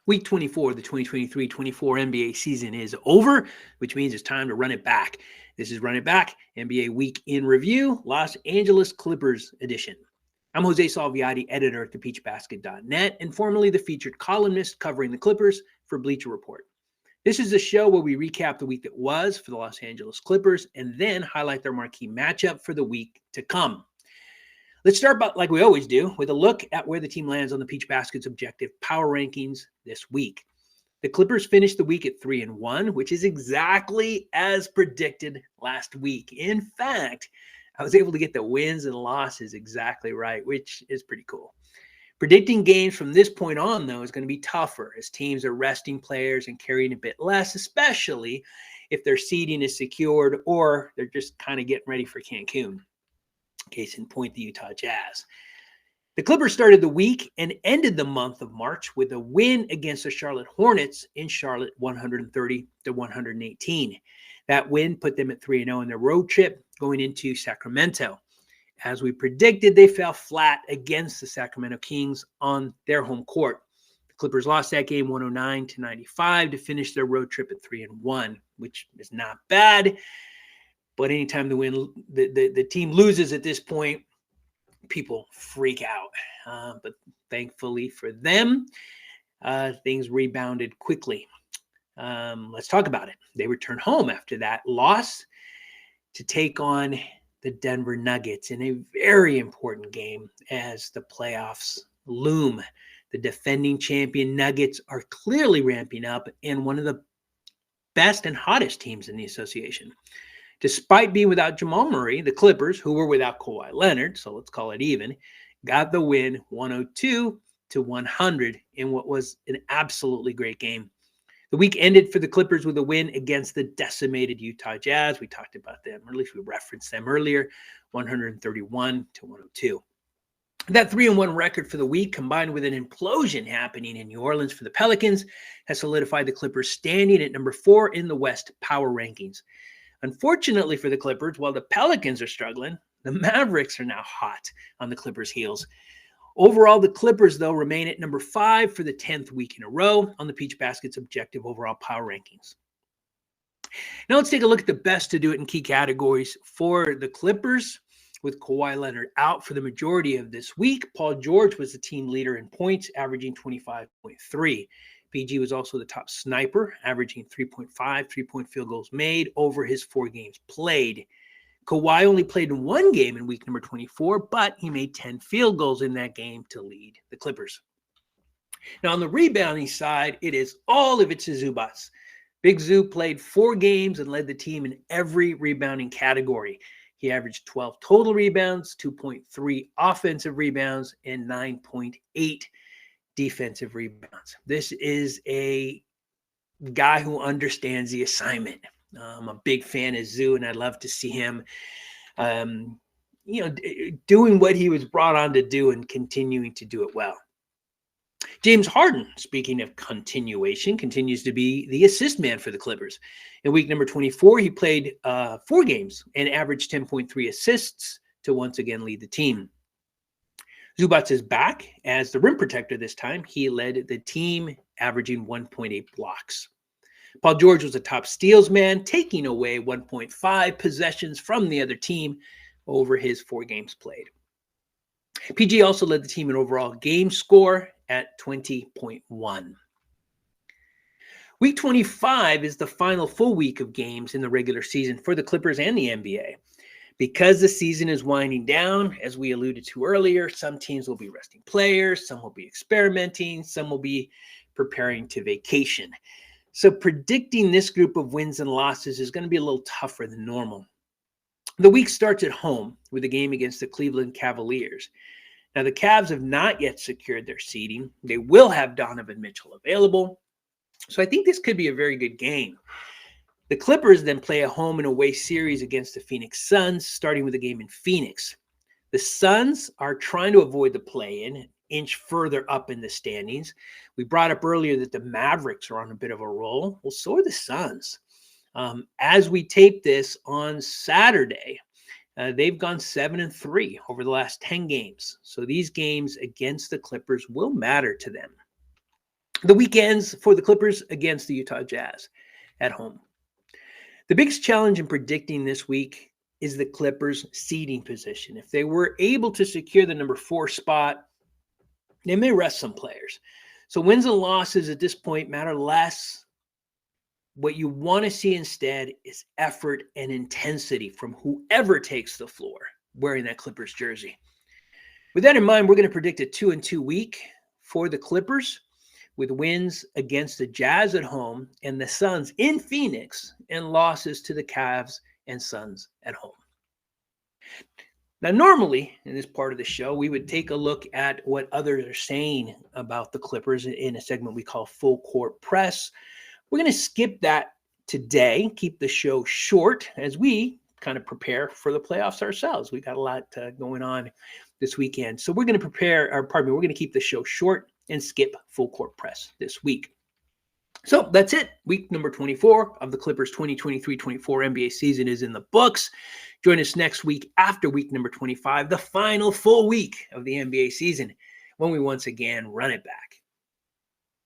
Week 24 of the 2023-24 NBA season is over, which means it's time to run it back. This is Run It Back, NBA Week in Review, Los Angeles Clippers edition. I'm Jose Salviati, editor at thePeachBasket.net, and formerly the featured columnist covering the Clippers for Bleacher Report. This is the show where we recap the week that was for the Los Angeles Clippers and then highlight their marquee matchup for the week to come. Let's start, like we always do, with a look at where the team lands on the Peach Basket's objective power rankings this week. The Clippers finished the week at 3-1, which is exactly as predicted last week. In fact, I was able to get the wins and losses exactly right, which is pretty cool. Predicting games from this point on, though, is going to be tougher as teams are resting players and carrying a bit less, especially if their seeding is secured or they're just kind of getting ready for Cancun. Case in point, the Utah Jazz. The Clippers started the week and ended the month of March with a win against the Charlotte Hornets in Charlotte, 130-118. That win put them at 3-0 in their road trip going into Sacramento. As we predicted, they fell flat against the Sacramento Kings on their home court. The Clippers lost that game 109-95 to finish their road trip at 3-1, which is not bad. But anytime the team loses at this point, people freak out. But thankfully for them, things rebounded quickly. Let's talk about it. They returned home after that loss to take on the Denver Nuggets in a very important game as the playoffs loom. The defending champion Nuggets are clearly ramping up and one of the best and hottest teams in the association. Despite being without Jamal Murray, the Clippers, who were without Kawhi Leonard, so let's call it even, got the win 102-100 in what was an absolutely great game. The week ended for the Clippers with a win against the decimated Utah Jazz. We talked about them, or at least we referenced them earlier, 131-102. That 3-1 record for the week, combined with an implosion happening in New Orleans for the Pelicans, has solidified the Clippers standing at number 4 in the West power rankings. Unfortunately for the Clippers, while the Pelicans are struggling, the Mavericks are now hot on the Clippers' heels. Overall, the Clippers, though, remain at number 5 for the 10th week in a row on the Peach Basket's objective overall power rankings. Now let's take a look at the best to do it in key categories for the Clippers. With Kawhi Leonard out for the majority of this week, Paul George was the team leader in points, averaging 25.3. PG was also the top sniper, averaging 3.5 three-point field goals made over his 4 games played. Kawhi only played in 1 game in week number 24, but he made 10 field goals in that game to lead the Clippers. Now, on the rebounding side, it is all of it's Zubats. Big Zoo played 4 games and led the team in every rebounding category. He averaged 12 total rebounds, 2.3 offensive rebounds, and 9.8 defensive rebounds. This is a guy who understands the assignment. I'm a big fan of Zoo, and I'd love to see him, doing what he was brought on to do and continuing to do it well. James Harden, speaking of continuation, continues to be the assist man for the Clippers. In week number 24, he played 4 games and averaged 10.3 assists to once again lead the team. Zubats is back as the rim protector this time. He led the team, averaging 1.8 blocks. Paul George was the top steals man, taking away 1.5 possessions from the other team over his 4 games played. PG also led the team in overall game score at 20.1. Week 25 is the final full week of games in the regular season for the Clippers and the NBA. Because the season is winding down, as we alluded to earlier, some teams will be resting players, some will be experimenting, some will be preparing to vacation. So predicting this group of wins and losses is going to be a little tougher than normal. The week starts at home with a game against the Cleveland Cavaliers. Now, the Cavs have not yet secured their seeding. They will have Donovan Mitchell available. So I think this could be a very good game. The Clippers then play a home and away series against the Phoenix Suns, starting with a game in Phoenix. The Suns are trying to avoid the play-in, inch further up in the standings. We brought up earlier that the Mavericks are on a bit of a roll. Well, so are the Suns. As we tape this on Saturday, they've gone 7-3 over the last 10 games. So these games against the Clippers will matter to them. The weekends for the Clippers against the Utah Jazz at home. The biggest challenge in predicting this week is the Clippers' seeding position. If they were able to secure the number 4 spot, they may rest some players. So wins and losses at this point matter less. What you want to see instead is effort and intensity from whoever takes the floor wearing that Clippers jersey. With that in mind, we're going to predict a 2-2 week for the Clippers, with wins against the Jazz at home and the Suns in Phoenix, and losses to the Cavs and Suns at home. Now, normally in this part of the show, we would take a look at what others are saying about the Clippers in a segment we call Full Court Press. We're going to skip that today, keep the show short as we kind of prepare for the playoffs ourselves. We got a lot going on this weekend. So we're going to we're going to keep the show short and skip Full Court Press this week. So that's it. Week number 24 of the Clippers 2023-24 NBA season is in the books. Join us next week after week number 25, the final full week of the NBA season, when we once again run it back.